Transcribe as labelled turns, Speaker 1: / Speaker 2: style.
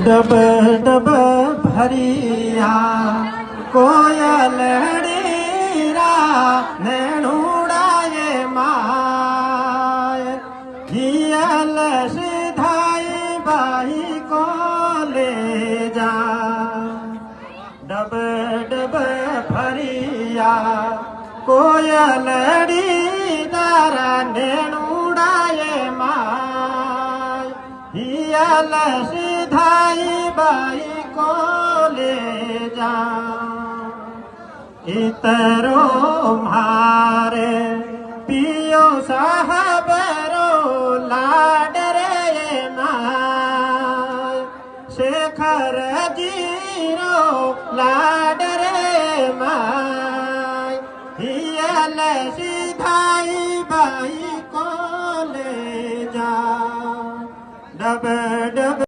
Speaker 1: dub dub भरिया कोयलड़ीरा नैणुड़ाए my हियल सिधाई बाई को ले जा डब डब भरिया कोयलड़ी तारा नैणुड़ाए माय हियल सिधाई बाई को ले जा इतरो मारे पियो साहबरो लाडरे माय शेखर जीरो लाडरे माय हियल सिधाई बाई को ले जा डब डब